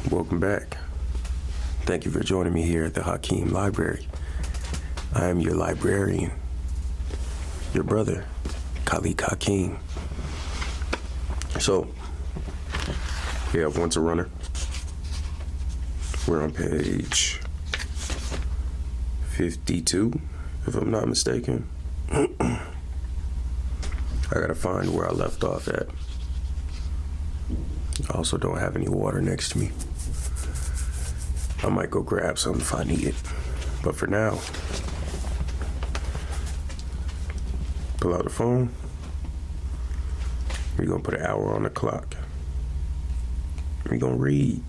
Welcome back. Thank you for joining me here at the Hakeem Library. I am your librarian, your brother, Khaliq Hakeem. So, we have Once a Runner. We're on page 52, if I'm not mistaken. I gotta find where I left off at. I also don't have any water next to me. I might go grab some if I need it. But for now, pull out the phone. We're gonna put an hour on the clock. We're gonna read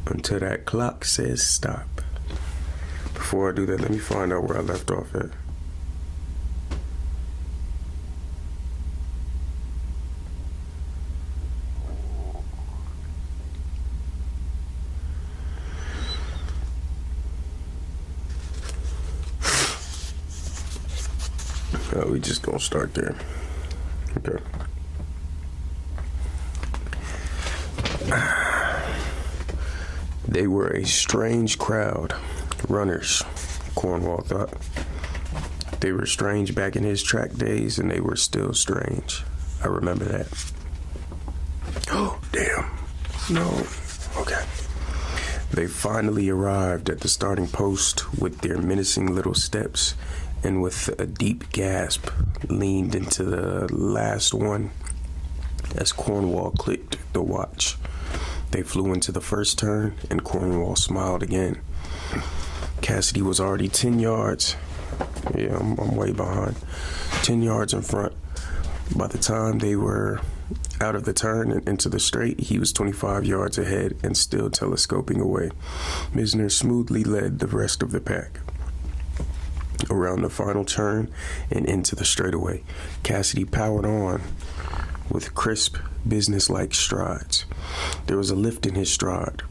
until that clock says stop. Before I do that, let me find out where I left off at. We just gonna start there. Okay. They were a strange crowd. Runners, Cornwall thought. They were strange back in his track days, and they were still strange. I remember that. Oh, damn. No. Okay. They finally arrived at the starting post with their menacing little steps, and with a deep gasp, leaned into the last one as Cornwall clicked the watch. They flew into the first turn, and Cornwall smiled again. Cassidy was already 10 yards. Yeah, I'm way behind. 10 yards in front. By the time they were out of the turn and into the straight, he was 25 yards ahead and still telescoping away. Misner smoothly led the rest of the pack. Around the final turn and into the straightaway, Cassidy powered on with crisp, businesslike strides. There was a lift in his stride,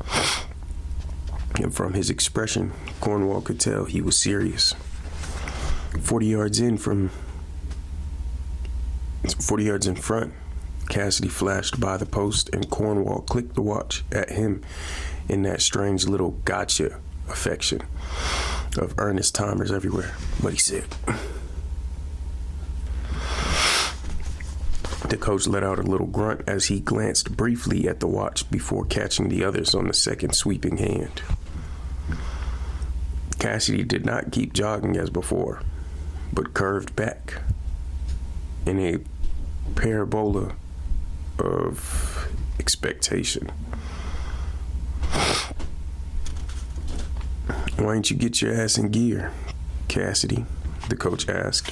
and from his expression, Cornwall could tell he was serious. 40 yards in front, Cassidy flashed by the post, and Cornwall clicked the watch at him in that strange little gotcha affection of earnest timers everywhere. But he said, the coach let out a little grunt as he glanced briefly at the watch before catching the others on the second sweeping hand. Cassidy did not keep jogging as before, but curved back in a parabola of expectation. Why don't you get your ass in gear, Cassidy? The coach asked.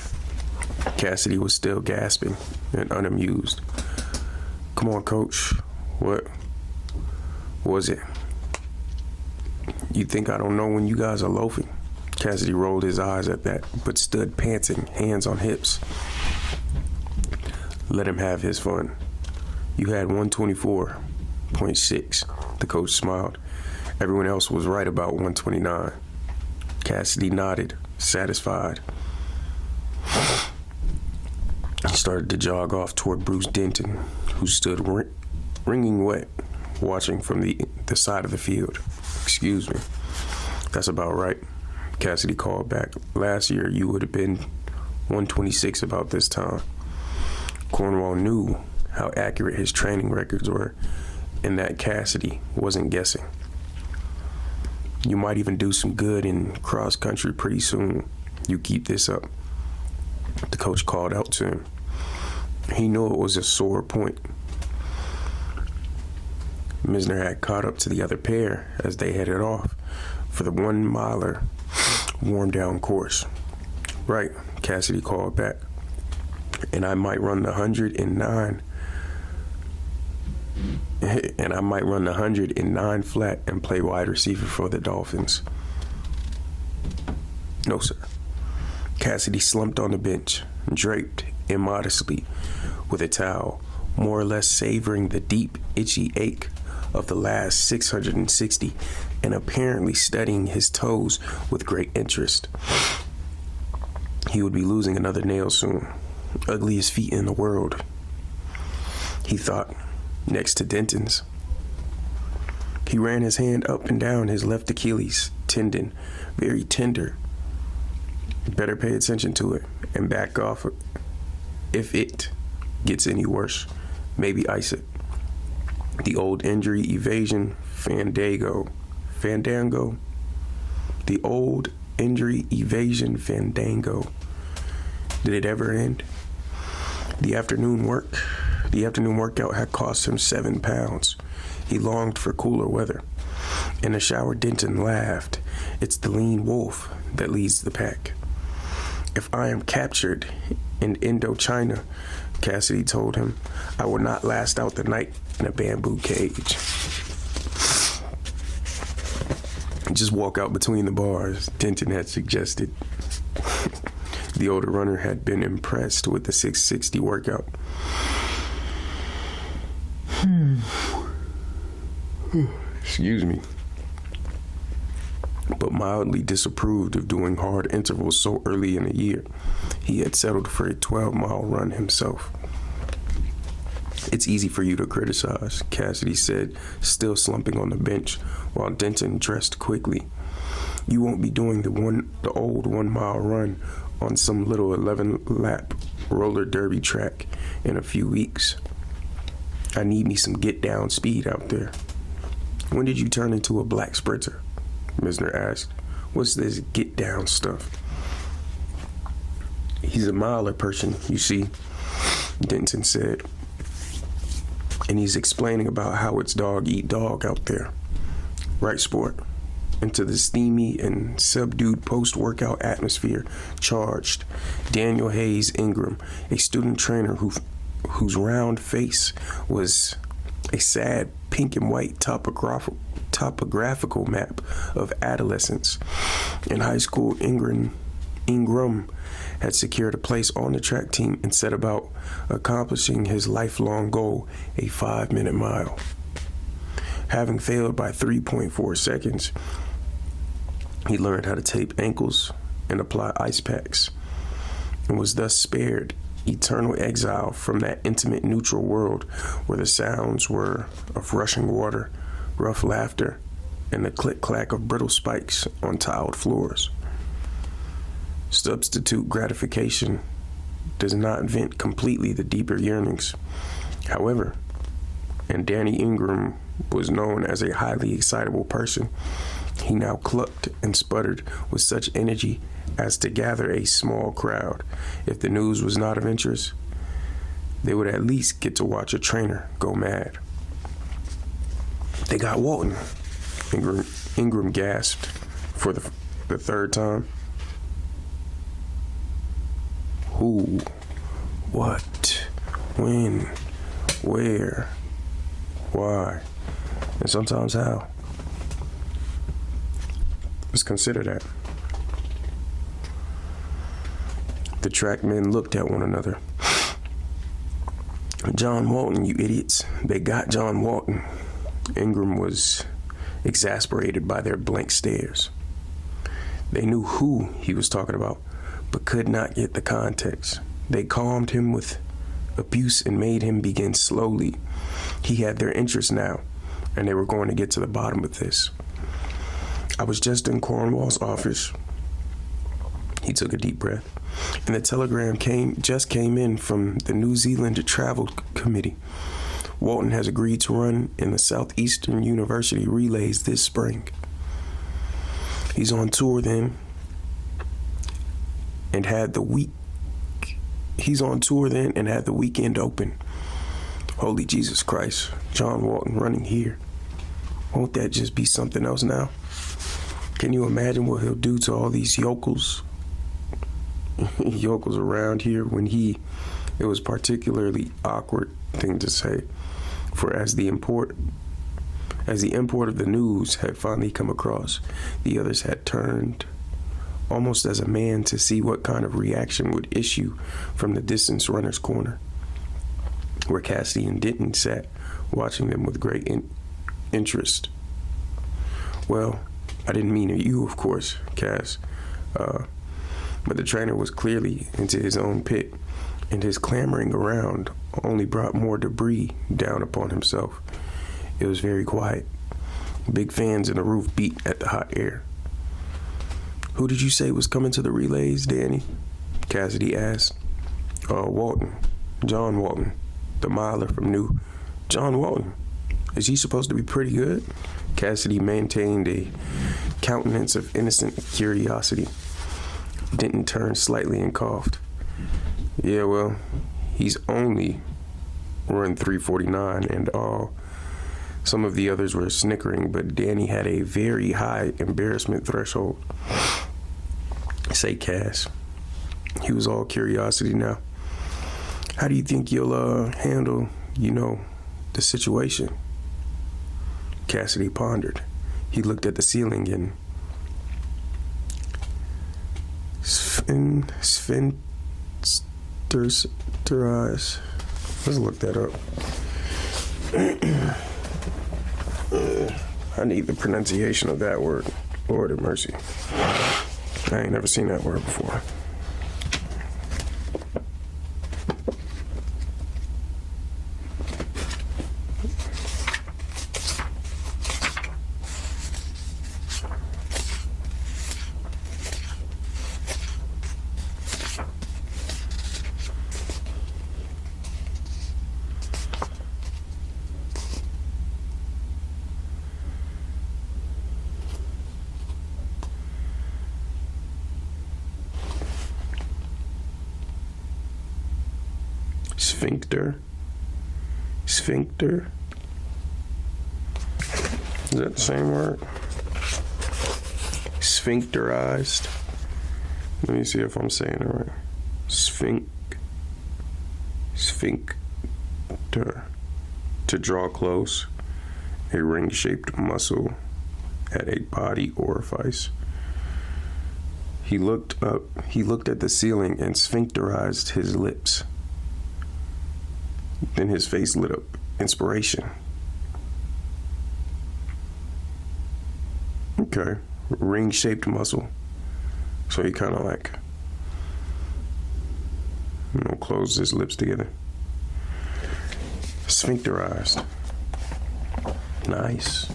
Cassidy was still gasping and unamused. Come on, coach. What was it? You think I don't know when you guys are loafing? Cassidy rolled his eyes at that, but stood panting, hands on hips. Let him have his fun. You had 124.6. The coach smiled. Everyone else was right about 129. Cassidy nodded, satisfied. He started to jog off toward Bruce Denton, who stood wringing wet, watching from the side of the field. Excuse me. That's about right, Cassidy called back. Last year, you would have been 126 about this time. Cornwall knew how accurate his training records were, and that Cassidy wasn't guessing. You might even do some good in cross country pretty soon. You keep this up. The coach called out to him. He knew it was a sore point. Misner had caught up to the other pair as they headed off for the 1 miler warm down course. Right, Cassidy called back. And I might run the 109. And I might run the 109 flat and play wide receiver for the Dolphins. No, sir. Cassidy slumped on the bench, draped immodestly with a towel, more or less savoring the deep, itchy ache of the last 660 and apparently studying his toes with great interest. He would be losing another nail soon. Ugliest feet in the world, he thought, next to Denton's. He ran his hand up and down his left Achilles tendon, very tender. Better pay attention to it and back off if it gets any worse. Maybe ice it. The old injury evasion fandango. The old injury evasion fandango. Did it ever end? The afternoon workout had cost him 7 pounds. He longed for cooler weather. In the shower, Denton laughed. It's the lean wolf that leads the pack. If I am captured in Indochina, Cassidy told him, I will not last out the night in a bamboo cage. Just walk out between the bars, Denton had suggested. The older runner had been impressed with the 660 workout. Excuse me. But mildly disapproved of doing hard intervals so early in the year. He had settled for a 12-mile run himself. It's easy for you to criticize, Cassidy said, still slumping on the bench, while Denton dressed quickly. You won't be doing the old 1-mile run on some little 11-lap roller derby track in a few weeks. I need me some get-down speed out there. When did you turn into a black sprinter? Misner asked. What's this get-down stuff? He's a miler person, you see, Denton said. And he's explaining about how it's dog-eat-dog out there. Right, sport? Into the steamy and subdued post-workout atmosphere charged Daniel Hayes Ingram, a student trainer whose round face was a sad pink and white topographical map of adolescence. In high school, Ingram had secured a place on the track team and set about accomplishing his lifelong goal, a 5-minute mile. Having failed by 3.4 seconds, he learned how to tape ankles and apply ice packs, and was thus spared eternal exile from that intimate neutral world where the sounds were of rushing water, rough laughter, and the click-clack of brittle spikes on tiled floors. Substitute gratification does not vent completely the deeper yearnings. However, and Danny Ingram was known as a highly excitable person, he now clucked and sputtered with such energy as to gather a small crowd. If the news was not of interest, they would at least get to watch a trainer go mad. They got Walton, Ingram gasped for the third time. Who? What? When? Where? Why? And sometimes how? Let's consider that. The track men looked at one another. John Walton, you idiots. They got John Walton. Ingram was exasperated by their blank stares. They knew who he was talking about, but could not get the context. They calmed him with abuse and made him begin slowly. He had their interest now, and they were going to get to the bottom of this. I was just in Cornwall's office. He took a deep breath. And the telegram just came in from the New Zealand Travel Committee. Walton has agreed to run in the Southeastern University relays this spring. He's on tour then and had the weekend open. Holy Jesus Christ, John Walton running here. Won't that just be something else now? Can you imagine what he'll do to all these yokels around here when it was particularly awkward thing to say, for as the import of the news had finally come across, the others had turned almost as a man to see what kind of reaction would issue from the distance runner's corner. where Cassidy and Denton sat, watching them with great interest. "Well, I didn't mean at you, of course, Cass." But the trainer was clearly into his own pit, and his clamoring around only brought more debris down upon himself. It was very quiet. Big fans in the roof beat at the hot air. "Who did you say was coming to the relays, Danny?" Cassidy asked. Walton. John Walton. The miler from New... John Walton. Is he supposed to be pretty good?" Cassidy maintained a countenance of innocent curiosity. Denton turned slightly and coughed. "Yeah, well, he's only run 3:49 and all." Some of the others were snickering, but Danny had a very high embarrassment threshold. "Say, Cass," he was all curiosity now, "how do you think you'll handle, the situation?" Cassidy pondered. He looked at the ceiling and sphincterized. Let's look that up. I need the pronunciation of that word. Lord have mercy. I ain't never seen that word before. Sphincter. Is that the same word? Sphincterized. Let me see if I'm saying it right. Sphincter. To draw close. A ring-shaped muscle at a body orifice. He looked up. He looked at the ceiling and sphincterized his lips. Then his face lit up. Inspiration. Okay. Ring-shaped muscle. So he kind of like, closed his lips together. Sphincterized. Nice.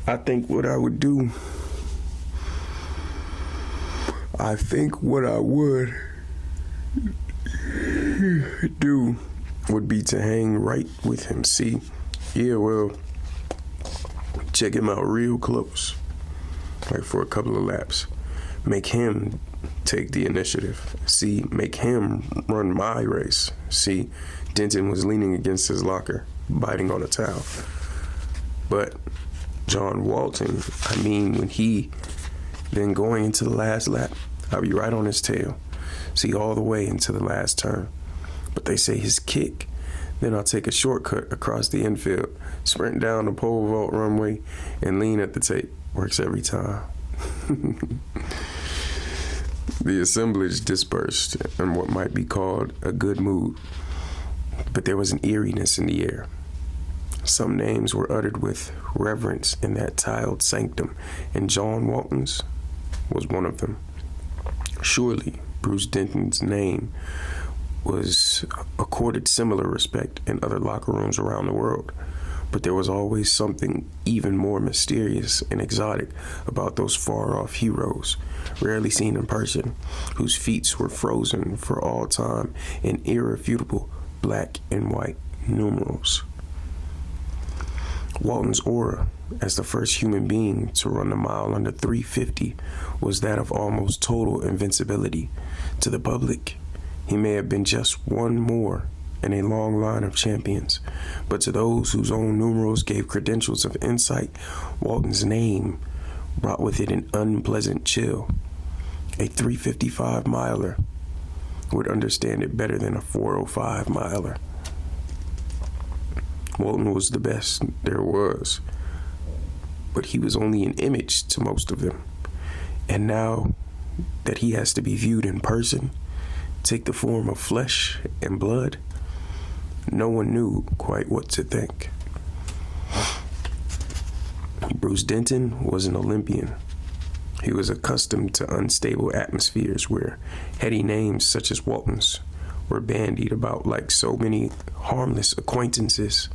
I think what I would do would be to hang right with him. See? Yeah, well, check him out real close. Like for a couple of laps. Make him take the initiative. See? Make him run my race. See? Denton was leaning against his locker, biting on a towel. But John Walton, when he then going into the last lap, I'll be right on his tail. See, all the way into the last turn. But they say his kick. Then I'll take a shortcut across the infield, sprint down the pole vault runway, and lean at the tape. Works every time. The assemblage dispersed in what might be called a good mood. But there was an eeriness in the air. Some names were uttered with reverence in that tiled sanctum, and John Walton's was one of them. Surely Bruce Denton's name was accorded similar respect in other locker rooms around the world, but there was always something even more mysterious and exotic about those far-off heroes, rarely seen in person, whose feats were frozen for all time in irrefutable black and white numerals. Walton's aura, as the first human being to run a mile under 3:50, was that of almost total invincibility. To the public, he may have been just one more in a long line of champions, but to those whose own numerals gave credentials of insight, Walton's name brought with it an unpleasant chill. A 3:55 miler would understand it better than a 4:05 miler. Walton was the best there was. but he was only an image to most of them. And now that he has to be viewed in person, take the form of flesh and blood, no one knew quite what to think. Bruce Denton was an Olympian. He was accustomed to unstable atmospheres where heady names such as Walton's were bandied about like so many harmless acquaintances.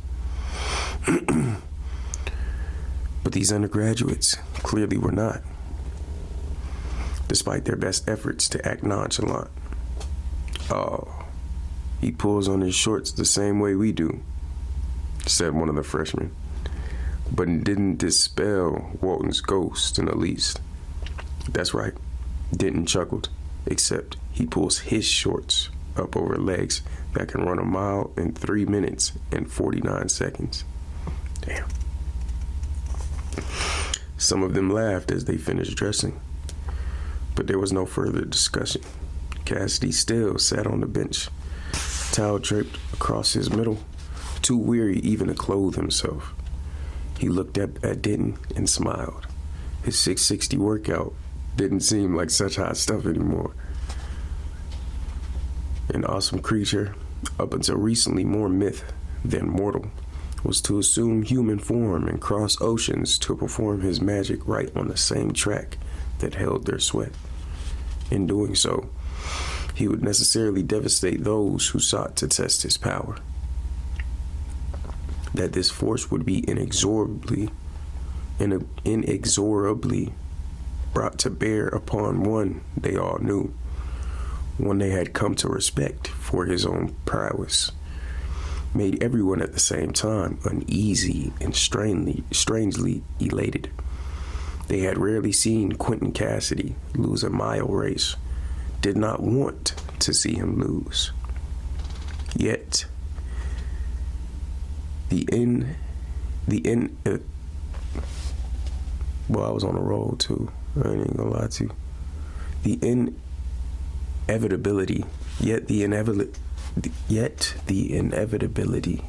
But these undergraduates clearly were not, despite their best efforts to act nonchalant. "Oh, he pulls on his shorts the same way we do," said one of the freshmen, but it didn't dispel Walton's ghost in the least. That's right, Denton chuckled, except he pulls his shorts up over legs that can run a mile in 3 minutes and 49 seconds. Damn. Some of them laughed as they finished dressing, but there was no further discussion. Cassidy still sat on the bench, towel draped across his middle, too weary even to clothe himself. He looked up at Denton and smiled. His 660 workout didn't seem like such hot stuff anymore. An awesome creature, up until recently more myth than mortal, was to assume human form and cross oceans to perform his magic right on the same track that held their sweat. In doing so, he would necessarily devastate those who sought to test his power. That this force would be inexorably brought to bear upon one they all knew, one they had come to respect for his own prowess, made everyone at the same time uneasy and strangely elated. They had rarely seen Quentin Cassidy lose a mile race, did not want to see him lose. Yet, well, I was on a roll too. I ain't gonna lie to you. The inevitability, yet the inevitability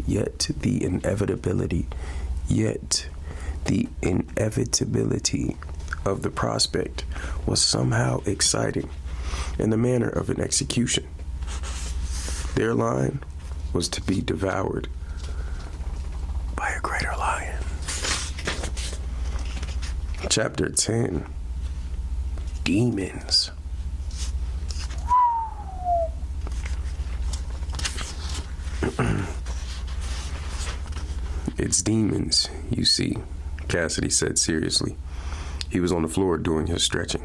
of the prospect was somehow exciting in the manner of an execution. Their line was to be devoured by a greater lion. Chapter 10, Demons. It's demons, you see, Cassidy said seriously. He was on the floor doing his stretching.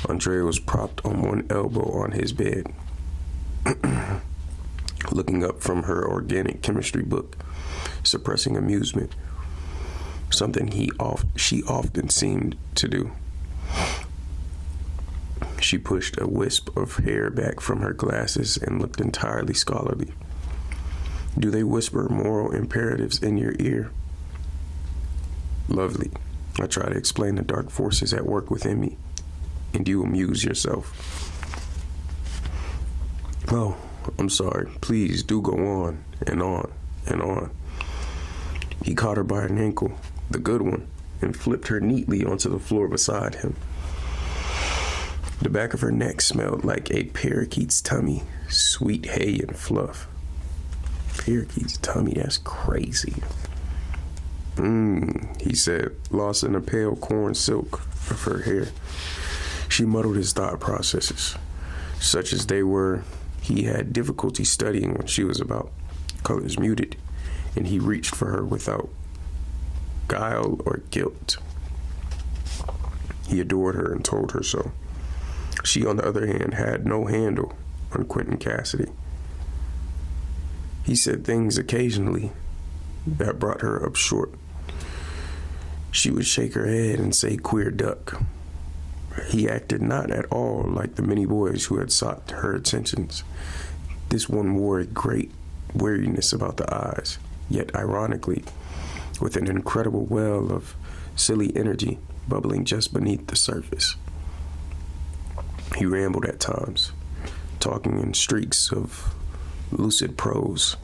Andrea was propped on one elbow on his bed, looking up from her organic chemistry book, suppressing amusement, something she often seemed to do. She pushed a wisp of hair back from her glasses and looked entirely scholarly. Do they whisper moral imperatives in your ear? Lovely. I try to explain the dark forces at work within me, and you amuse yourself. Oh, I'm sorry. Please do go on and on and on. He caught her by an ankle, the good one, and flipped her neatly onto the floor beside him. The back of her neck smelled like a parakeet's tummy, sweet hay and fluff. Parakeet's tummy, that's crazy. He said, lost in the pale corn silk of her hair. She muddled his thought processes, such as they were. He had difficulty studying when she was about, colors muted, and he reached for her without guile or guilt. He adored her and told her so. She, on the other hand, had no handle on Quentin Cassidy. He said things occasionally that brought her up short. She would shake her head and say, "Queer duck." He acted not at all like the many boys who had sought her attentions. This one wore a great weariness about the eyes, yet ironically, with an incredible well of silly energy bubbling just beneath the surface. He rambled at times, talking in streaks of lucid prose,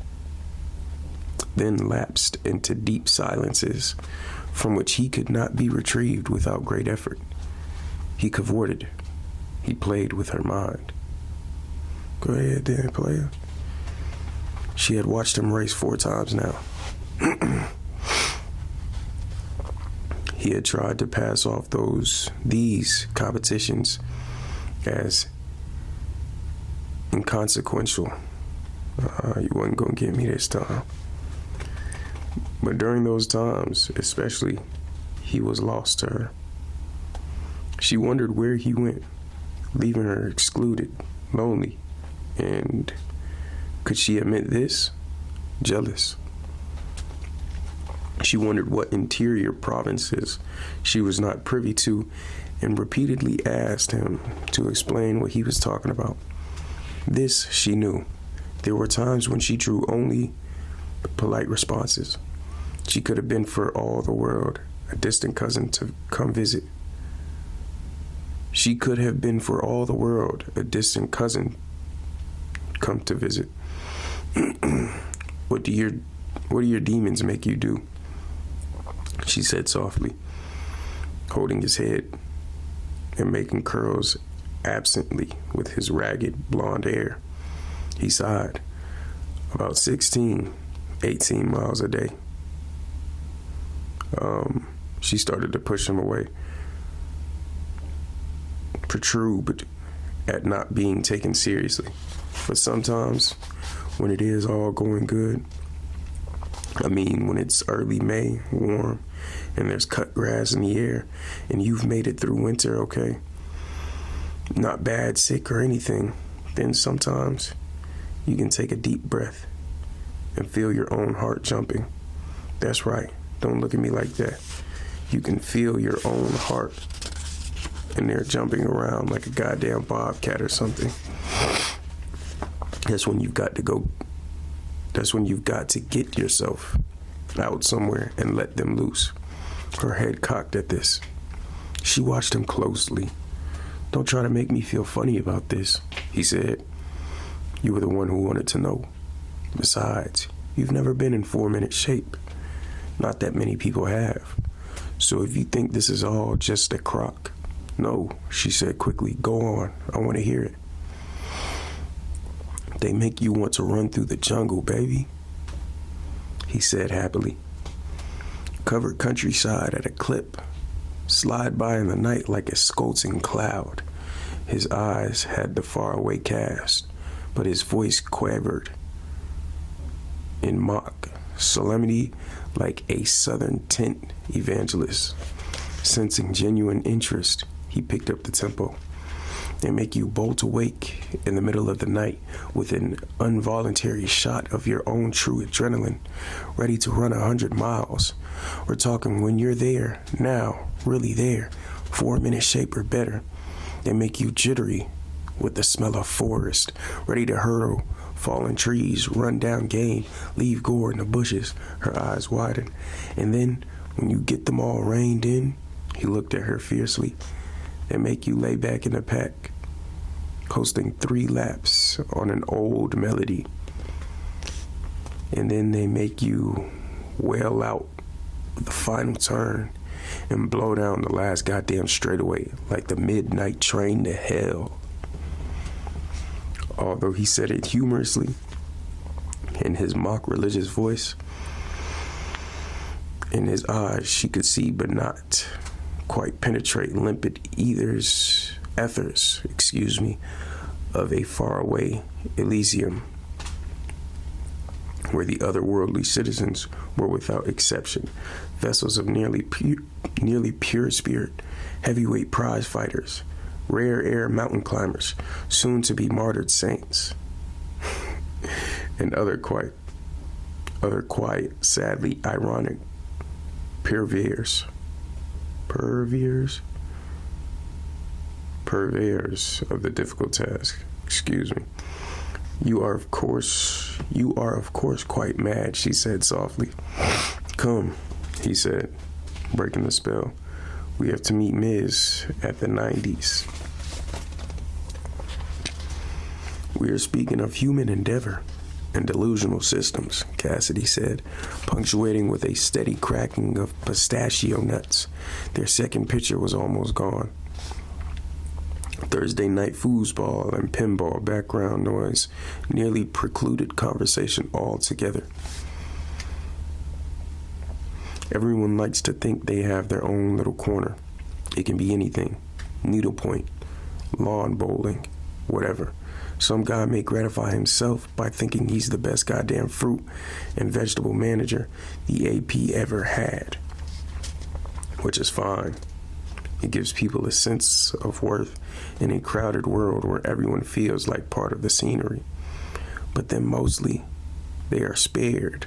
then lapsed into deep silences from which he could not be retrieved without great effort. He cavorted. He played with her mind. Go ahead then, player. She had watched him race 4 times now. He had tried to pass off these competitions as inconsequential. You wasn't gonna get me this time. But during those times, especially, he was lost to her. She wondered where he went, leaving her excluded, lonely, and could she admit this? Jealous. She wondered what interior provinces she was not privy to, and repeatedly asked him to explain what he was talking about. This she knew. There were times when she drew only polite responses. She could have been for all the world a distant cousin to come visit. She could have been for all the world a distant cousin come to visit. What do your demons make you do? She said softly, holding his head and making curls absently with his ragged blonde hair. He sighed. About 16, 18 miles a day. She started to push him away, protrude at not being taken seriously. But sometimes, when it is all going good, when it's early May, warm, and there's cut grass in the air, and you've made it through winter okay, not bad, sick, or anything, then sometimes you can take a deep breath and feel your own heart jumping. That's right. Don't look at me like that. You can feel your own heart, and they're jumping around like a goddamn bobcat or something. That's when you've got to go. That's when you've got to get yourself out somewhere and let them loose. Her head cocked at this. She watched him closely. Don't try to make me feel funny about this, he said. You were the one who wanted to know. Besides, you've never been in 4-minute shape. Not that many people have. So if you think this is all just a crock, no, she said quickly. Go on. I want to hear it. They make you want to run through the jungle, baby, he said happily. Covered countryside at a clip, slide by in the night like a skulking cloud. His eyes had the faraway cast, but his voice quavered in mock solemnity like a southern tent evangelist. Sensing genuine interest, he picked up the tempo. They make you bolt awake in the middle of the night with an involuntary shot of your own true adrenaline, ready to run 100 miles. We're talking when you're there, now, really there, 4-minute shape or better. They make you jittery with the smell of forest, ready to hurdle fallen trees, run down game, leave gore in the bushes. Her eyes widened. And then, when you get them all reined in, he looked at her fiercely. They make you lay back in the pack, coasting 3 laps on an old melody. And then they make you wail out the final turn and blow down the last goddamn straightaway like the midnight train to hell. Although he said it humorously in his mock religious voice, in his eyes she could see but not quite penetrate limpid ethers of a faraway Elysium, where the otherworldly citizens were without exception vessels of nearly pure spirit, heavyweight prize fighters, rare air mountain climbers, soon to be martyred saints, and other quiet, sadly ironic purveyors of the difficult task. Excuse me. You are of course quite mad, she said softly. Come, he said, breaking the spell. We have to meet Ms. at the 90s. We are speaking of human endeavor. and delusional systems, Cassidy said, punctuating with a steady cracking of pistachio nuts. Their second pitcher was almost gone. Thursday night foosball and pinball background noise nearly precluded conversation altogether. Everyone likes to think they have their own little corner. It can be anything. Needlepoint, lawn bowling, whatever. Some guy may gratify himself by thinking he's the best goddamn fruit and vegetable manager the AP ever had. Which is fine. It gives people a sense of worth in a crowded world where everyone feels like part of the scenery. But then mostly, they are spared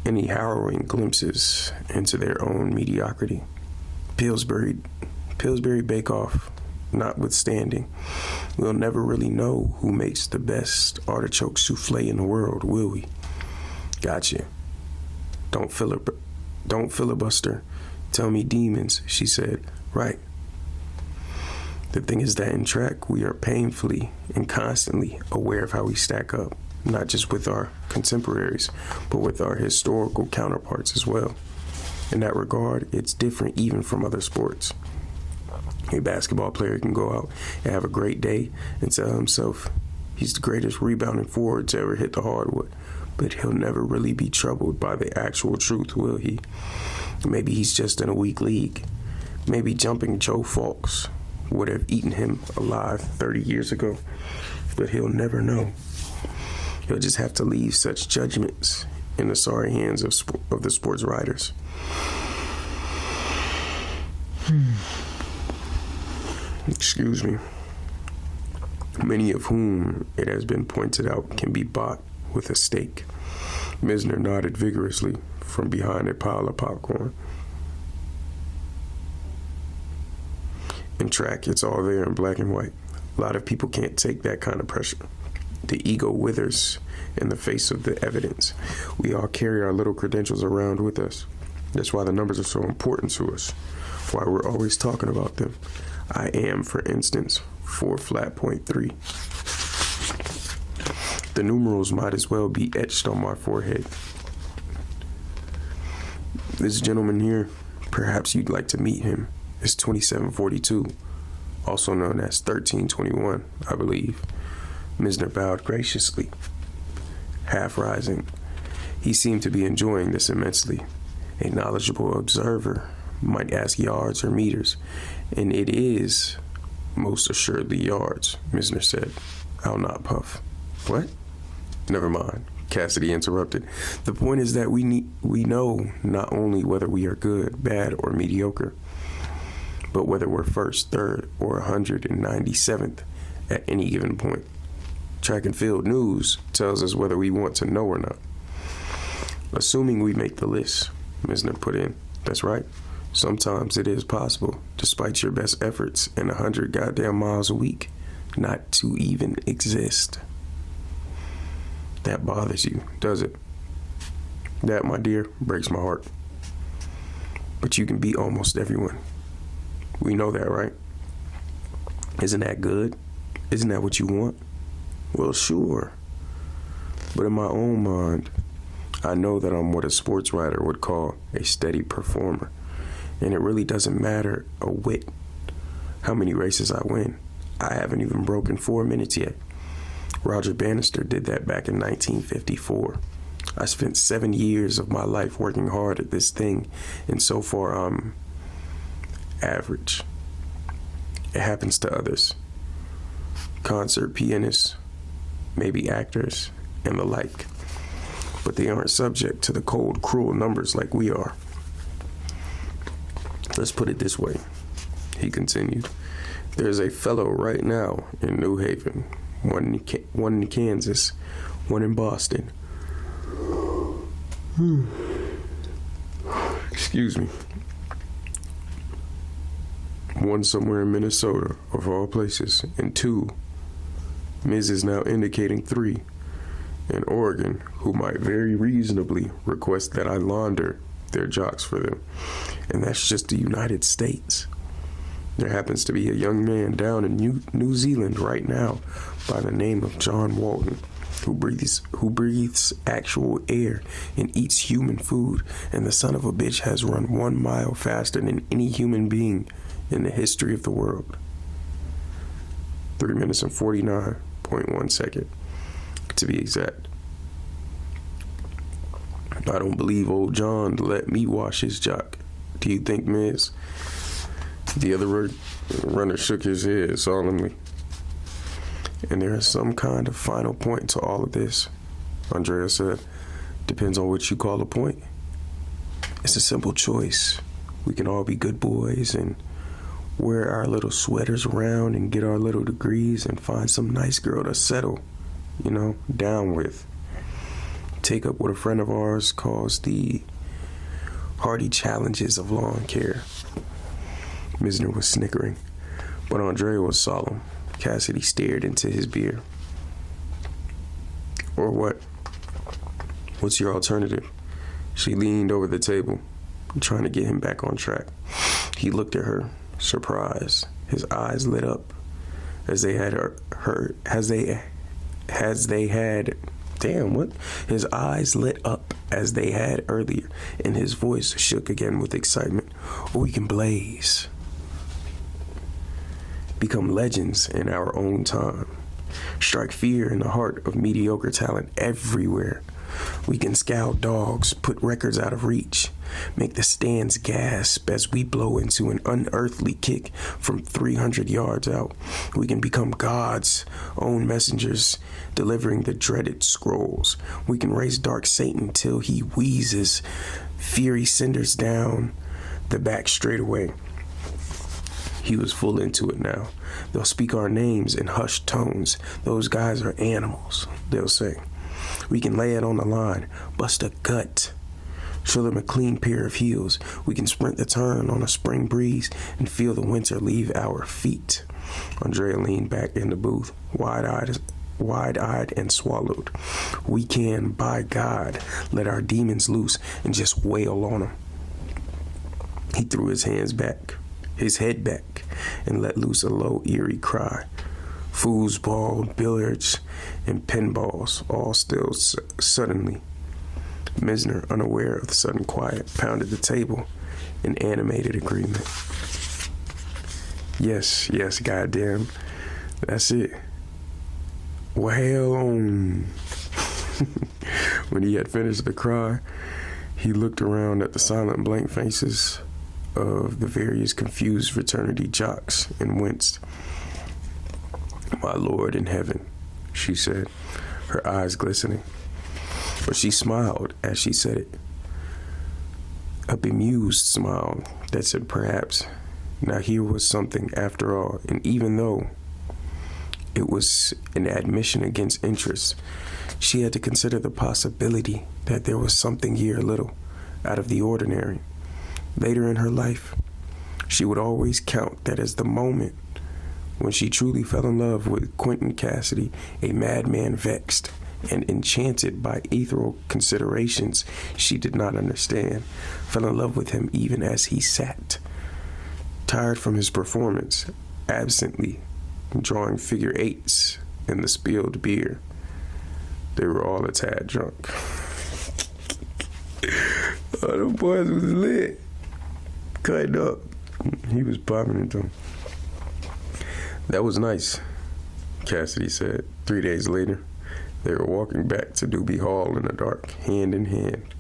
any harrowing glimpses into their own mediocrity. Pillsbury Bake-Off notwithstanding, we'll never really know who makes the best artichoke souffle in the world, will we? Gotcha. Don't filibuster. Tell me demons, she said. Right. The thing is that in track, we are painfully and constantly aware of how we stack up, not just with our contemporaries, but with our historical counterparts as well. In that regard, it's different even from other sports. A basketball player can go out and have a great day and tell himself he's the greatest rebounding forward to ever hit the hardwood, but he'll never really be troubled by the actual truth, will he? Maybe he's just in a weak league. Maybe jumping Joe Fawkes would have eaten him alive 30 years ago, but he'll never know. He'll just have to leave such judgments in the sorry hands of the sports writers. Excuse me. Many of whom, it has been pointed out, can be bought with a stake. Misner nodded vigorously from behind a pile of popcorn. In track, it's all there in black and white. A lot of people can't take that kind of pressure. The ego withers in the face of the evidence. We all carry our little credentials around with us. That's why the numbers are so important to us. Why we're always talking about them. I am, for instance, 4.3. The numerals might as well be etched on my forehead. This gentleman here, perhaps you'd like to meet him, is 2742, also known as 1321, I believe. Misner bowed graciously, half rising. He seemed to be enjoying this immensely. A knowledgeable observer might ask yards or meters, and it is most assuredly yards, Misner said. I'll not puff. What? Never mind, Cassidy interrupted. The point is that we know not only whether we are good, bad, or mediocre, but whether we're first, third, or 197th at any given point. Track and field news tells us whether we want to know or not. Assuming we make the list, Misner put in. That's right. Sometimes it is possible, despite your best efforts and 100 goddamn miles a week, not to even exist. That bothers you, does it? That, my dear, breaks my heart. But you can beat almost everyone. We know that, right? Isn't that good? Isn't that what you want? Well, sure. But in my own mind, I know that I'm what a sports writer would call a steady performer. And it really doesn't matter a whit how many races I win. I haven't even broken 4 minutes yet. Roger Bannister did that back in 1954. I spent 7 years of my life working hard at this thing, and so far I'm average. It happens to others. Concert pianists, maybe actors, and the like. But they aren't subject to the cold, cruel numbers like we are. Let's put it this way, he continued. There's a fellow right now in New Haven, one in Kansas, one in Boston. Excuse me. One somewhere in Minnesota, of all places, and 2. Ms. is now indicating 3. In Oregon, who might very reasonably request that I launder their jocks for them. And that's just the United States. There happens to be a young man down in New Zealand right now by the name of John Walton, who breathes actual air and eats human food, and the son of a bitch has run 1 mile faster than any human being in the history of the world. 3 minutes and 49.1 seconds, to be exact. I don't believe old John let me wash his jock. Do you think, Miz? The other runner shook his head solemnly. And there is some kind of final point to all of this, Andrea said. Depends on what you call a point. It's a simple choice. We can all be good boys and wear our little sweaters around and get our little degrees and find some nice girl to settle, down with. Take up what a friend of ours calls the hardy challenges of lawn care. Misner was snickering, but Andrea was solemn. Cassidy stared into his beer. Or what? What's your alternative? She leaned over the table, trying to get him back on track. He looked at her, surprised. His eyes lit up as they had His eyes lit up as they had earlier, and his voice shook again with excitement. We can blaze. Become legends in our own time. Strike fear in the heart of mediocre talent everywhere. We can scowl dogs, put records out of reach, make the stands gasp as we blow into an unearthly kick from 300 yards out. We can become God's own messengers, delivering the dreaded scrolls. We can raise dark Satan till he wheezes, fury cinders down the back straightaway. He was full into it now. They'll speak our names in hushed tones. Those guys are animals, they'll say. We can lay it on the line, bust a gut, show them a clean pair of heels. We can sprint the turn on a spring breeze and feel the winter leave our feet. Andrea leaned back in the booth, wide-eyed and swallowed. We can, by God, let our demons loose and just wail on them. He threw his head back, and let loose a low, eerie cry. Foosball, billiards, and pinballs all stilled suddenly. Misner, unaware of the sudden quiet, pounded the table in animated agreement. Yes, goddamn. That's it. Well on. When he had finished the cry, he looked around at the silent blank faces of the various confused fraternity jocks and winced. My Lord in heaven, she said, her eyes glistening. But she smiled as she said it. A bemused smile that said perhaps. Now here was something after all, and even though it was an admission against interest, she had to consider the possibility that there was something here a little out of the ordinary. Later in her life, she would always count that as the moment when she truly fell in love with Quentin Cassidy, a madman vexed and enchanted by ethereal considerations she did not understand, fell in love with him even as he sat, tired from his performance, absently drawing figure eights in the spilled beer. They were all a tad drunk. Oh, them boys was lit. Cutting up. He was popping into them. That was nice, Cassidy said. 3 days later, they were walking back to Doobie Hall in the dark, hand in hand.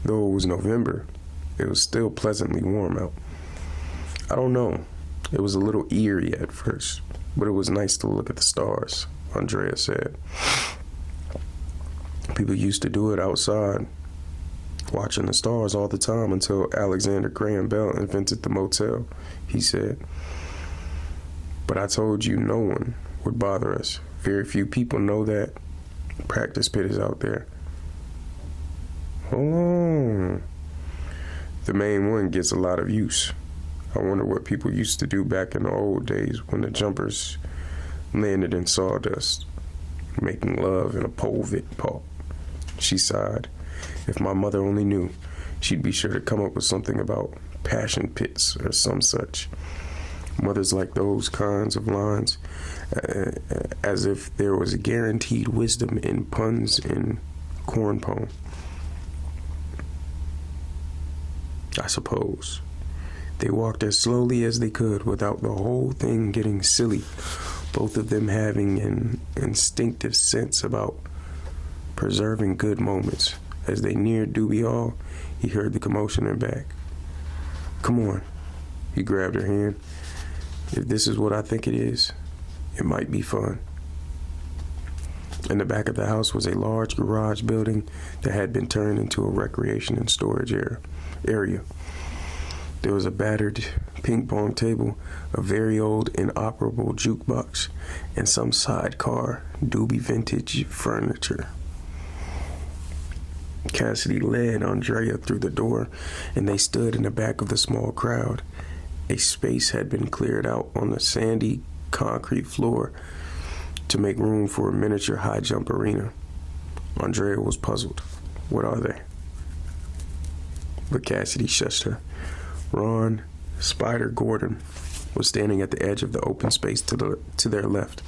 Though it was November, it was still pleasantly warm out. I don't know. It was a little eerie at first, but it was nice to look at the stars, Andrea said. People used to do it outside, watching the stars all the time until Alexander Graham Bell invented the motel, he said. But I told you no one would bother us. Very few people know that. Practice pit is out there. Hold on. The main one gets a lot of use. I wonder what people used to do back in the old days when the jumpers landed in sawdust, making love in a pole pit pot. She sighed. If my mother only knew, she'd be sure to come up with something about passion pits or some such. Mothers like those kinds of lines, as if there was a guaranteed wisdom in puns in corn pone. I suppose. They walked as slowly as they could without the whole thing getting silly, both of them having an instinctive sense about preserving good moments. As they neared Doobie Hall, he heard the commotion in back. "Come on." He grabbed her hand. "If this is what I think it is, it might be fun." In the back of the house was a large garage building that had been turned into a recreation and storage area. There was a battered ping pong table, a very old inoperable jukebox, and some sidecar Doobie vintage furniture. Cassidy led Andrea through the door, and they stood in the back of the small crowd. A space had been cleared out on the sandy concrete floor to make room for a miniature high jump arena. Andrea was puzzled. What are they? But Cassidy shushed her. Ron Spider Gordon was standing at the edge of the open space to their left,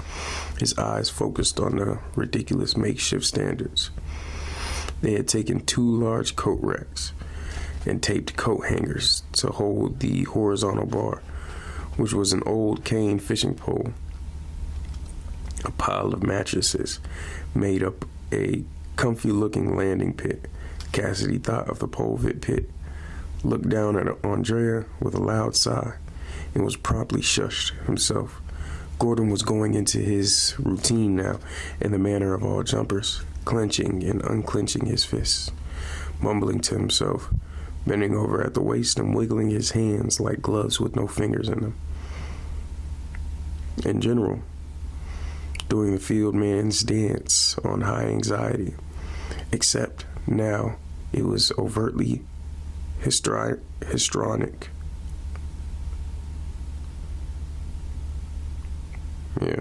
his eyes focused on the ridiculous makeshift standards. They had taken 2 large coat racks and taped coat hangers to hold the horizontal bar, which was an old cane fishing pole. A pile of mattresses made up a comfy-looking landing pit. Cassidy thought of the pole pit, looked down at Andrea with a loud sigh, and was promptly shushed himself. Gordon was going into his routine now, in the manner of all jumpers, clenching and unclenching his fists, mumbling to himself, bending over at the waist and wiggling his hands like gloves with no fingers in them. In general, doing the field man's dance on high anxiety, except now it was overtly histrionic. Yeah.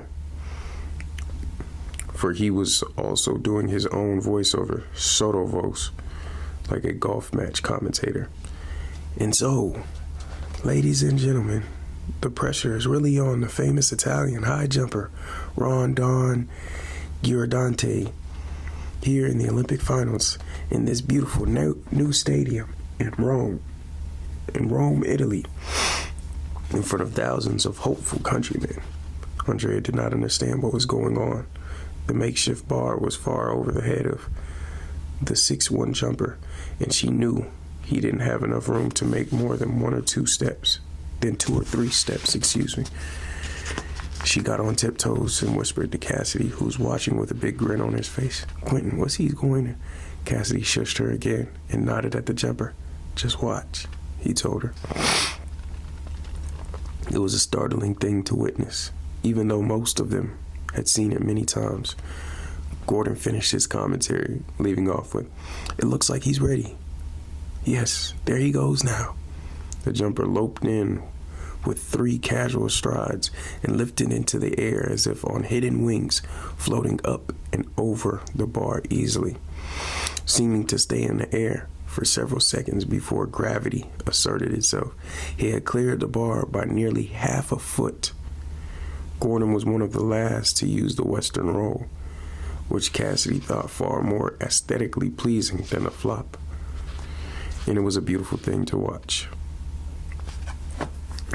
For he was also doing his own voiceover, sotto voce, like a golf match commentator. "And so, ladies and gentlemen, the pressure is really on the famous Italian high jumper, Rondon Giordante, here in the Olympic finals in this beautiful new stadium in Rome, Italy, in front of thousands of hopeful countrymen." Andrea did not understand what was going on. The makeshift bar was far over the head of the 6'1" jumper, and she knew he didn't have enough room to make more than 2 or 3 steps. She got on tiptoes and whispered to Cassidy, who was watching with a big grin on his face. "Quentin, what's he going to?" Cassidy shushed her again and nodded at the jumper. "Just watch," he told her. It was a startling thing to witness, even though most of them had seen it many times. Gordon finished his commentary, leaving off with, "It looks like he's ready. Yes, there he goes now." The jumper loped in with 3 casual strides and lifted into the air as if on hidden wings, floating up and over the bar easily, seeming to stay in the air for several seconds before gravity asserted itself. He had cleared the bar by nearly half a foot. Gordon was one of the last to use the Western roll, which Cassidy thought far more aesthetically pleasing than a flop. And it was a beautiful thing to watch.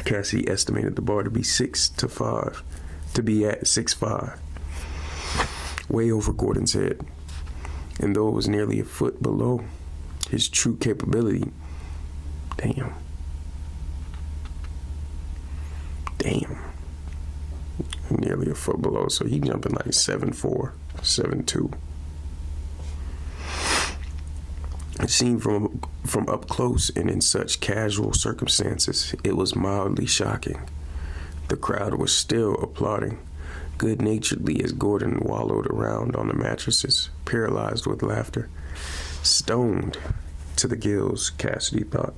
Cassidy estimated the bar to be at 6'5", way over Gordon's head. And though it was nearly a foot below his true capability, damn. Nearly a foot below, so he jumping like 7'4", 7'2". It seemed from up close and in such casual circumstances, it was mildly shocking. The crowd was still applauding good-naturedly as Gordon wallowed around on the mattresses, paralyzed with laughter. Stoned to the gills, Cassidy thought.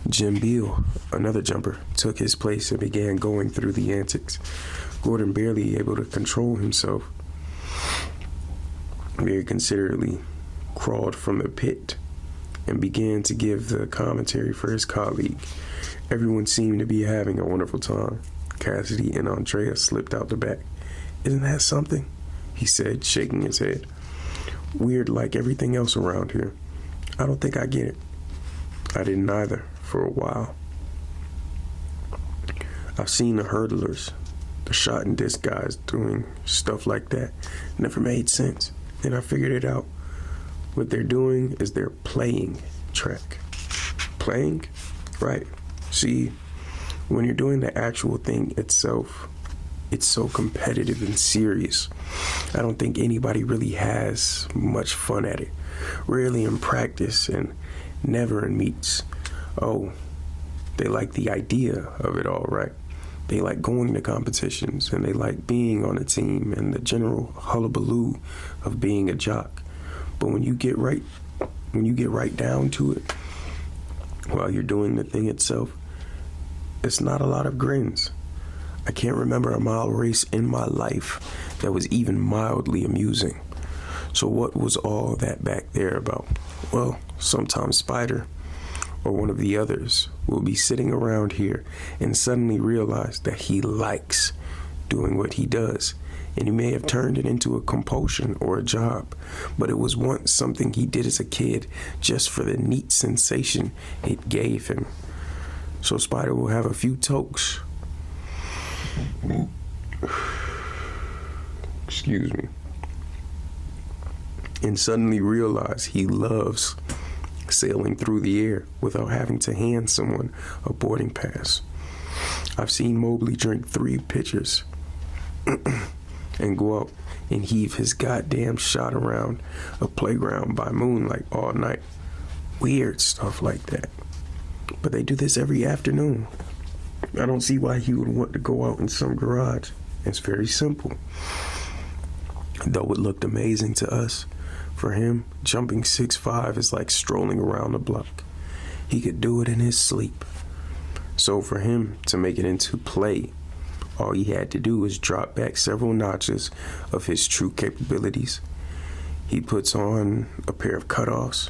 Jim Beal, another jumper, took his place and began going through the antics. Gordon, barely able to control himself, very considerately crawled from the pit and began to give the commentary for his colleague. Everyone seemed to be having a wonderful time. Cassidy and Andrea slipped out the back. "Isn't that something?" he said, shaking his head. "Weird like everything else around here. I don't think I get it." I didn't either for a while. I've seen the hurdlers, the shot and disc guys doing stuff like that. Never made sense. Then I figured it out. What they're doing is they're playing track. Playing? Right. See, when you're doing the actual thing itself, it's so competitive and serious. I don't think anybody really has much fun at it. Rarely in practice and never in meets. Oh, they like the idea of it all, right? They like going to competitions and they like being on a team and the general hullabaloo of being a jock. But when you get right down to it, while you're doing the thing itself, it's not a lot of grins. I can't remember a mile race in my life that was even mildly amusing. So what was all that back there about? Well, sometimes Spider or one of the others will be sitting around here and suddenly realize that he likes doing what he does. And he may have turned it into a compulsion or a job, but it was once something he did as a kid just for the neat sensation it gave him. So Spider will have a few tokes. Excuse me. And suddenly realize he loves sailing through the air without having to hand someone a boarding pass. I've seen Mobley drink 3 pitchers and go out and heave his goddamn shot around a playground by moonlight all night. Weird stuff like that. But they do this every afternoon. I don't see why he would want to go out in some garage. It's very simple. Though it looked amazing to us, for him, jumping 6'5" is like strolling around the block. He could do it in his sleep. So for him to make it into play, all he had to do was drop back several notches of his true capabilities. He puts on a pair of cutoffs,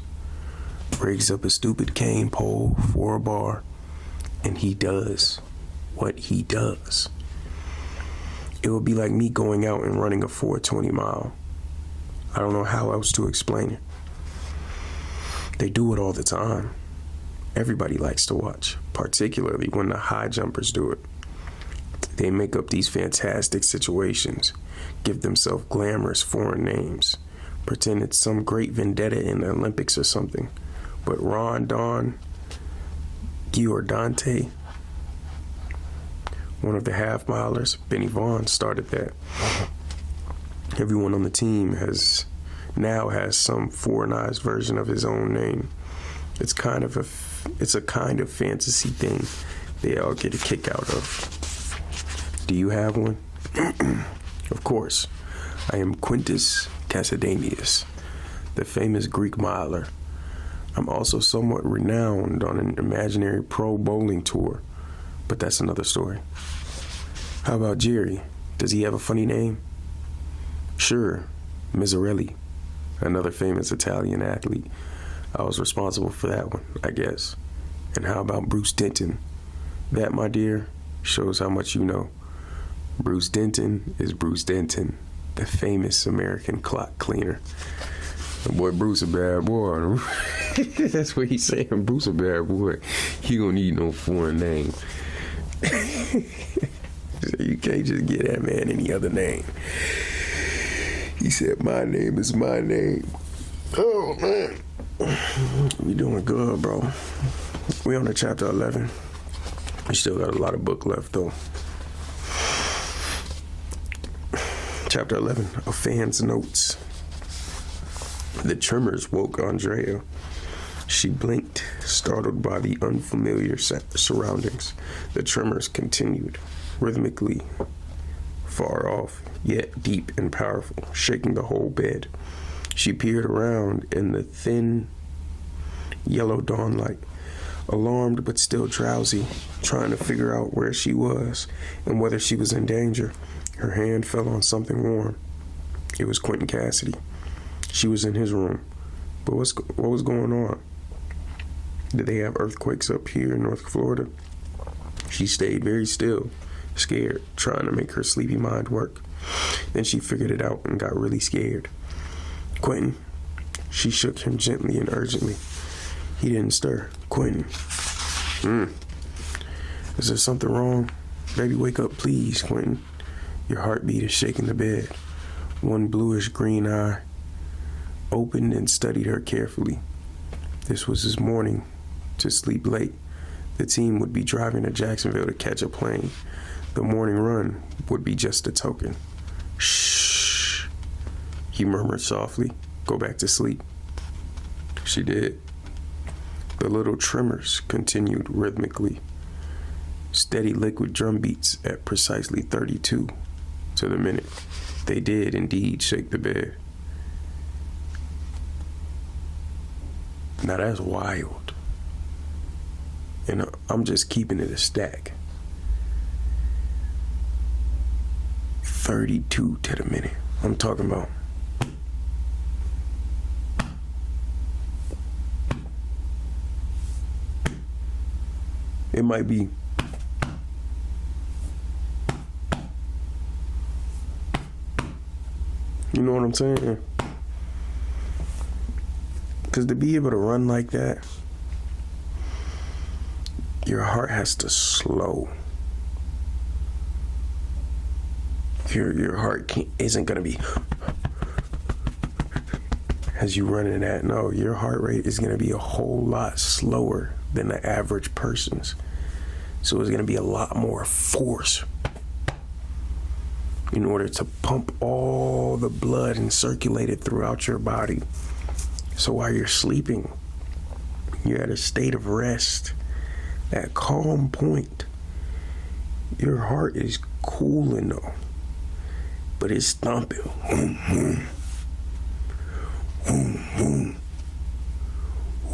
rigs up a stupid cane pole for a bar, and he does what he does. It would be like me going out and running a 420 mile. I don't know how else to explain it. They do it all the time. Everybody likes to watch, particularly when the high jumpers do it. They make up these fantastic situations, give themselves glamorous foreign names, pretend it's some great vendetta in the Olympics or something. But Ron Don Giordante, one of the half-milers, Benny Vaughn, started that. Everyone on the team now has some foreignized version of his own name. It's a kind of fantasy thing they all get a kick out of. Do you have one? Of course. I am Quintus Cassidemus, the famous Greek miler. I'm also somewhat renowned on an imaginary pro bowling tour, but that's another story. How about Jerry? Does he have a funny name? Sure, Miserelli, another famous Italian athlete. I was responsible for that one, I guess. And how about Bruce Denton? That, my dear, shows how much you know. Bruce Denton is Bruce Denton, the famous American clock cleaner. The boy Bruce a bad boy. That's what he's saying. Bruce a bad boy. He don't need no foreign name. You can't just get that man any other name. He said, my name is my name. Oh, man. We doing good, bro. We on to chapter 11. We still got a lot of book left, though. Chapter 11, A Fan's Notes. The tremors woke Andrea. She blinked, startled by the unfamiliar surroundings. The tremors continued, rhythmically, far off, yet deep and powerful, shaking the whole bed. She peered around in the thin, yellow dawnlight, alarmed but still drowsy, trying to figure out where she was and whether she was in danger. Her hand fell on something warm. It was Quentin Cassidy. She was in his room. But what was going on? Did they have earthquakes up here in North Florida? She stayed very still, scared, trying to make her sleepy mind work. Then she figured it out and got really scared. Quentin. She shook him gently and urgently. He didn't stir. Quentin. Is there something wrong? Baby, wake up, please, Quentin. Your heartbeat is shaking the bed. One bluish green eye opened and studied her carefully. This was his morning to sleep late. The team would be driving to Jacksonville to catch a plane. The morning run would be just a token. Shh, he murmured softly. Go back to sleep. She did. The little tremors continued rhythmically. Steady liquid drum beats at precisely 32 to the minute. They did indeed shake the bed. Now that's wild. And I'm just keeping it a stack. 32 to the minute. I'm talking about. It might be. You know what I'm saying? Because to be able to run like that, your heart has to slow. Your heart isn't going to be as you run in that. No, your heart rate is going to be a whole lot slower than the average person's. So it's going to be a lot more force in order to pump all the blood and circulate it throughout your body. So while you're sleeping, you're at a state of rest, that calm point. Your heart is cooling though, but it's thumping. Boom, boom,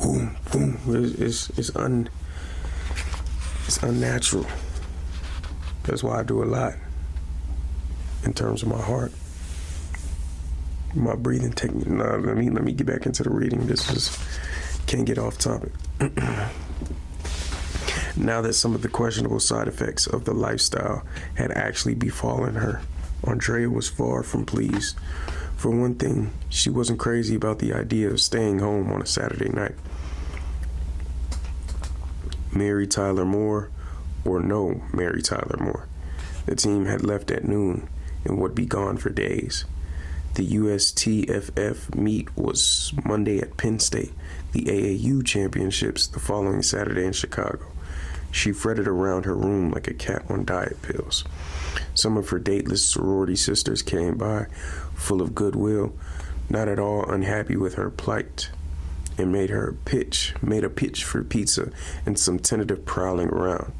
boom, boom, boom. It's unnatural. That's why I do a lot in terms of my heart. My breathing technique. No, let me get back into the reading. Can't get off topic. Now that some of the questionable side effects of the lifestyle had actually befallen her, Andrea was far from pleased. For one thing, she wasn't crazy about the idea of staying home on a Saturday night. Mary Tyler Moore, or no Mary Tyler Moore. The team had left at noon and would be gone for days. The USTFF meet was Monday at Penn State, the AAU championships the following Saturday in Chicago. She fretted around her room like a cat on diet pills. Some of her dateless sorority sisters came by, full of goodwill, not at all unhappy with her plight, and made a pitch for pizza and some tentative prowling around.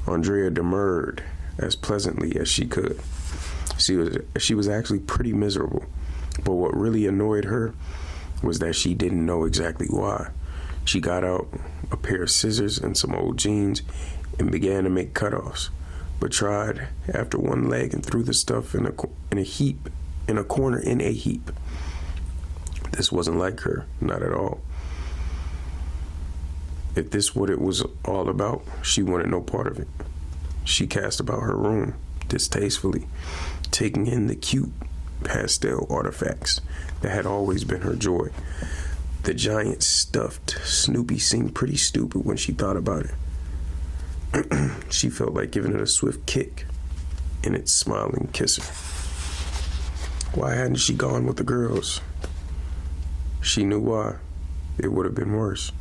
Andrea demurred as pleasantly as she could. She was actually pretty miserable, but what really annoyed her was that she didn't know exactly why. She got out a pair of scissors and some old jeans and began to make cutoffs, but tried after one leg and threw the stuff in a corner. This wasn't like her, not at all. If this what it was all about, she wanted no part of it. She cast about her room distastefully, taking in the cute pastel artifacts that had always been her joy. The giant stuffed Snoopy seemed pretty stupid when she thought about it. She felt like giving it a swift kick in its smiling kisser. Why hadn't she gone with the girls? She knew why. It would have been worse.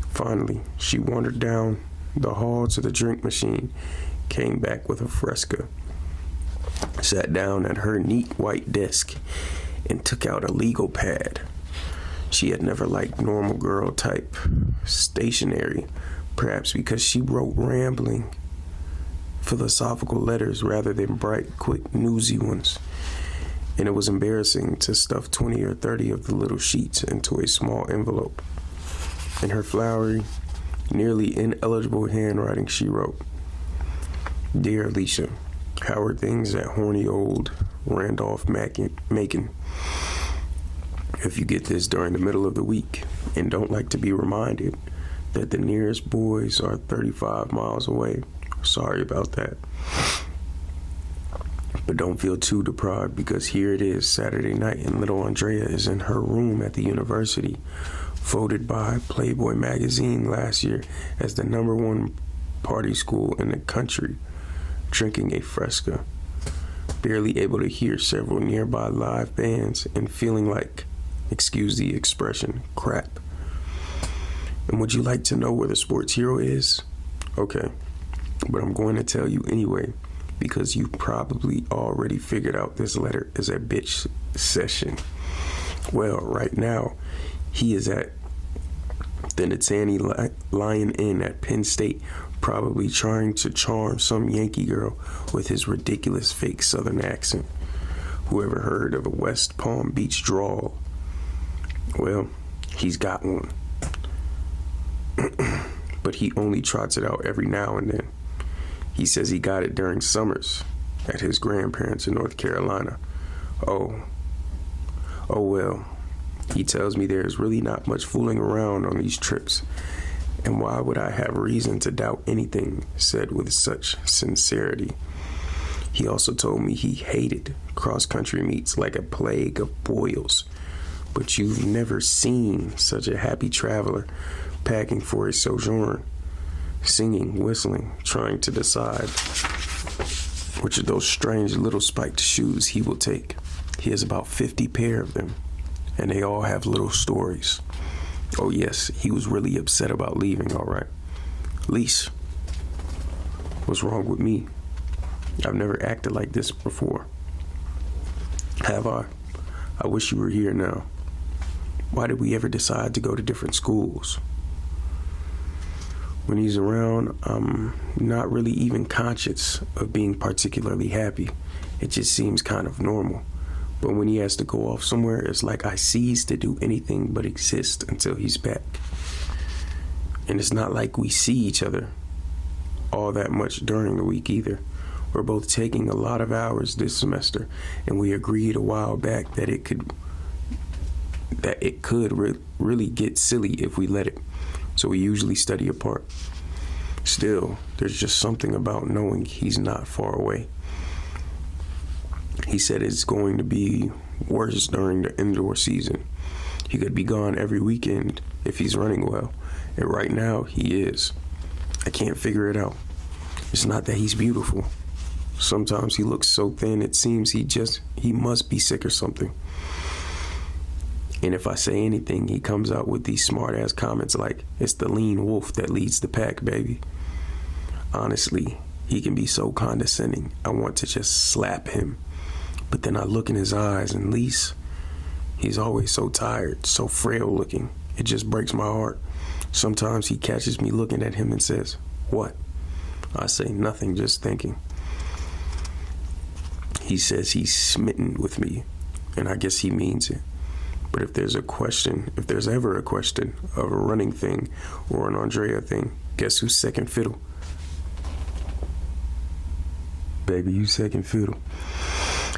Finally, she wandered down the hall to the drink machine, came back with a Fresca, sat down at her neat white desk, and took out a legal pad. She had never liked normal girl type stationery, perhaps because she wrote rambling, philosophical letters rather than bright, quick, newsy ones. And it was embarrassing to stuff 20 or 30 of the little sheets into a small envelope. In her flowery, nearly ineligible handwriting, she wrote, "Dear Alicia, how are things at horny old Randolph-Macon? If you get this during the middle of the week and don't like to be reminded, that the nearest boys are 35 miles away. Sorry about that. But don't feel too deprived, because here it is Saturday night and little Andrea is in her room at the university, voted by Playboy magazine last year as the #1 party school in the country, drinking a Fresca, barely able to hear several nearby live bands and feeling like, excuse the expression, crap. And would you like to know where the sports hero is? Okay, but I'm going to tell you anyway, because you probably already figured out this letter is a bitch session. Well, right now, he is at the Nittany Lion Inn at Penn State, probably trying to charm some Yankee girl with his ridiculous fake Southern accent. Whoever heard of a West Palm Beach drawl? Well, he's got one. But he only trots it out every now and then. He says he got it during summers at his grandparents in North Carolina. Oh well. He tells me there's really not much fooling around on these trips. And why would I have reason to doubt anything said with such sincerity? He also told me he hated cross-country meets like a plague of boils. But you've never seen such a happy traveler packing for a sojourn, singing, whistling, trying to decide which of those strange little spiked shoes he will take. He has about 50 pair of them, and they all have little stories. Oh yes, he was really upset about leaving, all right. Lise, what's wrong with me? I've never acted like this before. Have I? I wish you were here now. Why did we ever decide to go to different schools? When he's around, I'm not really even conscious of being particularly happy. It just seems kind of normal. But when he has to go off somewhere, it's like I cease to do anything but exist until he's back. And it's not like we see each other all that much during the week either. We're both taking a lot of hours this semester, and we agreed a while back that it could really get silly if we let it. So we usually study apart. Still, there's just something about knowing he's not far away. He said it's going to be worse during the indoor season. He could be gone every weekend if he's running well. And right now, he is. I can't figure it out. It's not that he's beautiful. Sometimes he looks so thin, it seems he must be sick or something. And if I say anything, he comes out with these smart-ass comments like, it's the lean wolf that leads the pack, baby. Honestly, he can be so condescending. I want to just slap him. But then I look in his eyes, and Lise, he's always so tired, so frail looking. It just breaks my heart. Sometimes he catches me looking at him and says, "What?" I say nothing, just thinking. He says he's smitten with me, and I guess he means it. But if there's ever a question of a running thing or an Andrea thing, guess who's second fiddle? Baby, you second fiddle.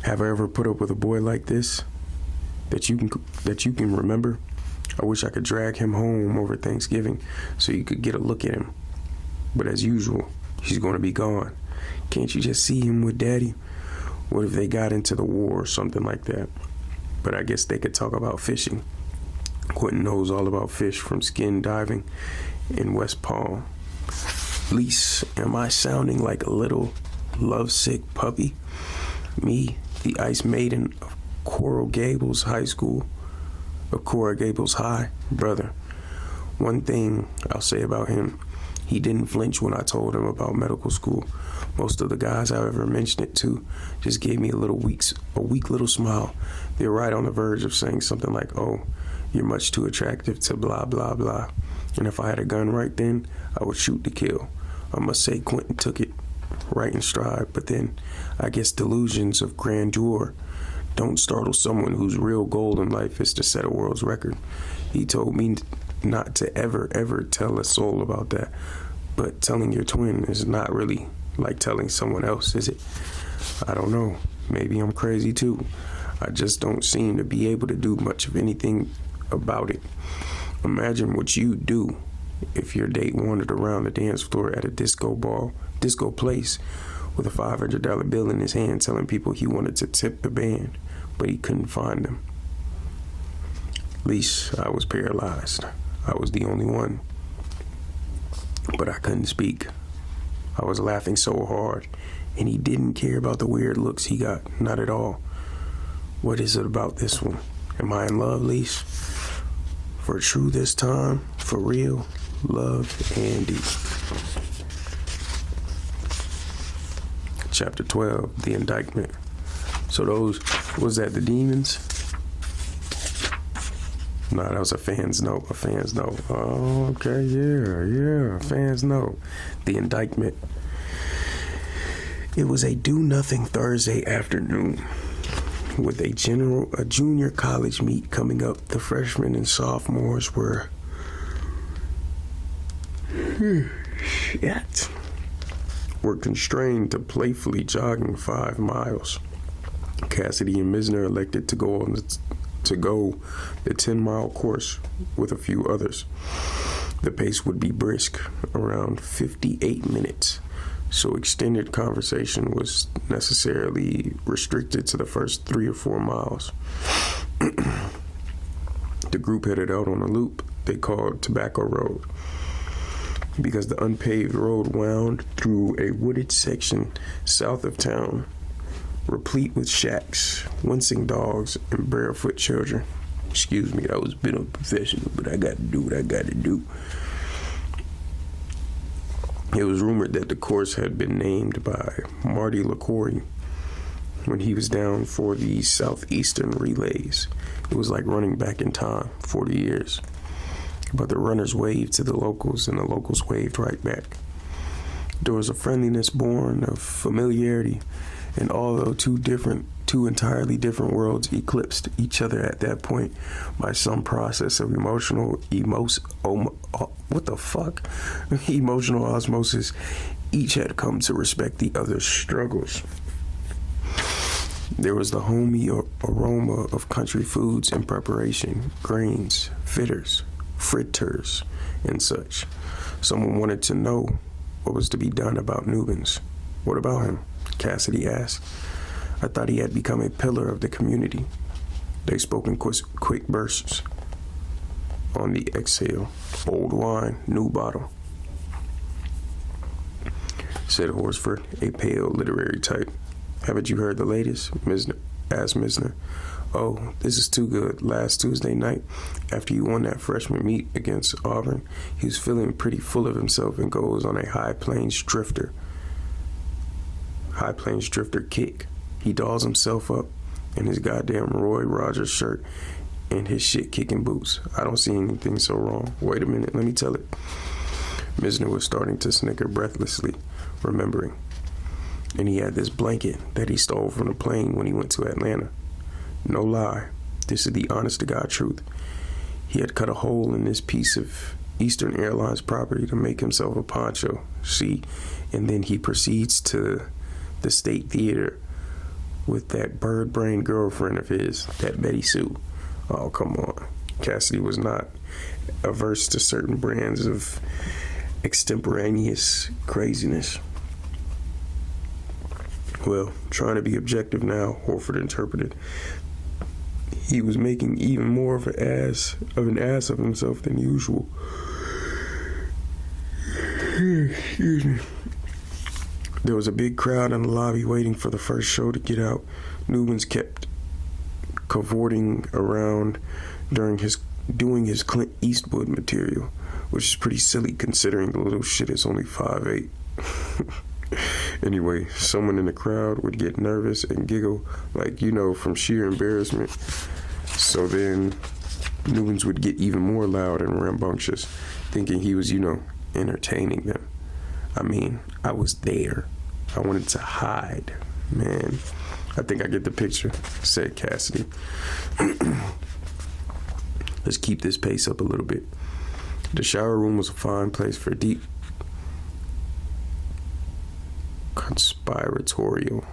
Have I ever put up with a boy like this that you can remember? I wish I could drag him home over Thanksgiving so you could get a look at him. But as usual, he's going to be gone. Can't you just see him with Daddy? What if they got into the war or something like that? But I guess they could talk about fishing. Quentin knows all about fish from skin diving in West Palm. Lise, am I sounding like a little lovesick puppy? Me, the ice maiden of Coral Gables High. Brother, one thing I'll say about him, he didn't flinch when I told him about medical school. Most of the guys I ever mentioned it to just gave me a weak little smile. They're right on the verge of saying something like, "Oh, you're much too attractive to blah, blah, blah." And if I had a gun right then, I would shoot to kill. I must say Quentin took it right in stride, but then I guess delusions of grandeur don't startle someone whose real goal in life is to set a world's record. He told me not to ever tell a soul about that, but telling your twin is not really like telling someone else, is it? I don't know. Maybe I'm crazy too. I just don't seem to be able to do much of anything about it. Imagine what you do if your date wandered around the dance floor at a disco place with a $500 bill in his hand telling people he wanted to tip the band, but he couldn't find them. At least I was paralyzed. I was the only one. But I couldn't speak. I was laughing so hard, and he didn't care about the weird looks he got. Not at all. What is it about this one? Am I in love, Lise? For true this time? For real? Love, Andy. Chapter 12, the indictment. So those, was that the demons? Nah, that was a fan's note. Oh, okay, yeah, fans note. The indictment. It was a do-nothing Thursday afternoon with a junior college meet coming up. The freshmen and sophomores were constrained to playfully jogging 5 miles. Cassidy and Misner elected to go the 10-mile course with a few others. The pace would be brisk, around 58 minutes, so extended conversation was necessarily restricted to the first 3 or 4 miles. The group headed out on a loop they called Tobacco Road, because the unpaved road wound through a wooded section south of town, replete with shacks, wincing dogs, and barefoot children. Excuse me, that was a bit unprofessional, but I got to do what I got to do. It was rumored that the course had been named by Marty LaCory when he was down for the Southeastern relays. It was like running back in time, 40 years. But the runners waved to the locals, and the locals waved right back. There was a friendliness born of familiarity, and although two entirely different worlds eclipsed each other at that point by some process of emotional osmosis, each had come to respect the other's struggles. There was the homey aroma of country foods in preparation, grains, fritters, and such. Someone wanted to know what was to be done about Nubans. What about him? Cassidy asked. I thought he had become a pillar of the community. They spoke in quick bursts. On the exhale, old wine, new bottle, said Horsford, a pale literary type. Haven't you heard the latest? Asked Misner. Oh, this is too good. Last Tuesday night, after you won that freshman meet against Auburn, he was feeling pretty full of himself and goes on a High Plains Drifter kick. He dolls himself up in his goddamn Roy Rogers shirt and his shit-kicking boots. I don't see anything so wrong. Wait a minute, let me tell it. Misner was starting to snicker breathlessly, remembering. And he had this blanket that he stole from the plane when he went to Atlanta. No lie, this is the honest-to-God truth. He had cut a hole in this piece of Eastern Airlines property to make himself a poncho, see? And then he proceeds to the State Theater with that bird-brained girlfriend of his, that Betty Sue. Oh, come on. Cassidy was not averse to certain brands of extemporaneous craziness. Well, trying to be objective now, Horford interpreted. He was making even more of an ass of himself than usual. Excuse me. There was a big crowd in the lobby waiting for the first show to get out. Nubans kept cavorting around doing his Clint Eastwood material, which is pretty silly considering the little shit is only 5'8". Anyway, someone in the crowd would get nervous and giggle, like, from sheer embarrassment. So then Nubans would get even more loud and rambunctious, thinking he was, entertaining them. I mean, I was there. I wanted to hide. Man, I think I get the picture, said Cassidy. Let's keep this pace up a little bit. The shower room was a fine place for deep conspiratorial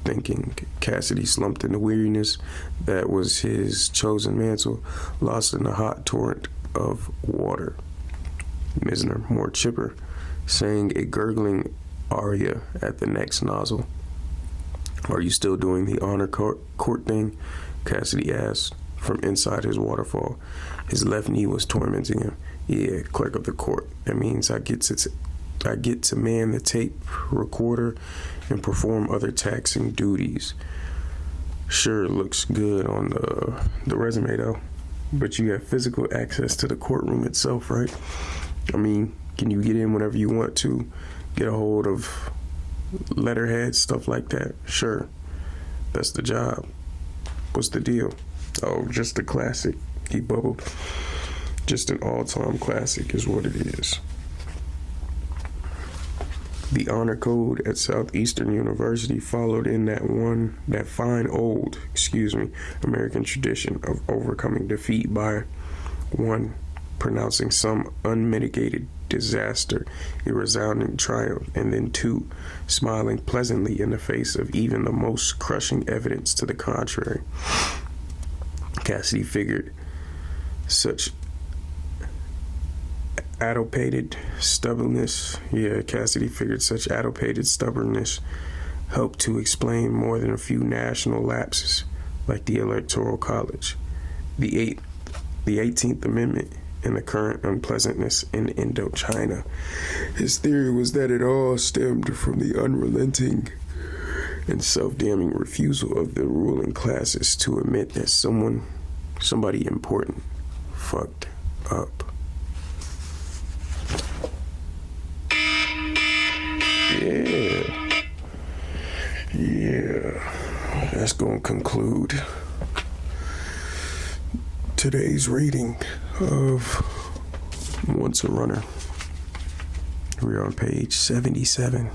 thinking. Cassidy slumped into weariness that was his chosen mantle, lost in a hot torrent of water. Misner, more chipper, sang a gurgling aria at the next nozzle. "Are you still doing the honor court thing?" Cassidy asked from inside his waterfall. His left knee was tormenting him. "Yeah, clerk of the court. That means I get to man the tape recorder and perform other taxing duties." "Sure, looks good on the resume though. But you have physical access to the courtroom itself, right? I mean, can you get in whenever you want to? Get a hold of letterhead, stuff like that?" "Sure. That's the job. What's the deal?" "Oh, just a classic," he bubbled. "Just an all-time classic is what it is." The honor code at Southeastern University followed in that fine old, American tradition of overcoming defeat by 1, pronouncing some unmitigated disaster a resounding triumph, and then 2, smiling pleasantly in the face of even the most crushing evidence to the contrary. Cassidy figured such adulterated stubbornness helped to explain more than a few national lapses, like the Electoral College, the 18th Amendment, and the current unpleasantness in Indochina. His theory was that it all stemmed from the unrelenting and self-damning refusal of the ruling classes to admit that somebody important fucked up. Yeah. That's going to conclude today's reading of Once a Runner. We're on page 77.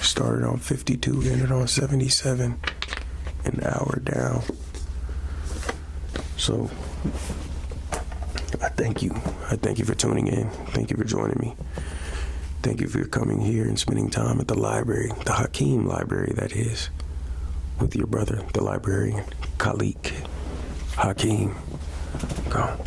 Started on 52, ended on 77. An hour down. So, I thank you. I thank you for tuning in. Thank you for joining me. Thank you for coming here and spending time at the library, the Hakeem library, that is, with your brother, the librarian, Khaliq Hakeem. Go.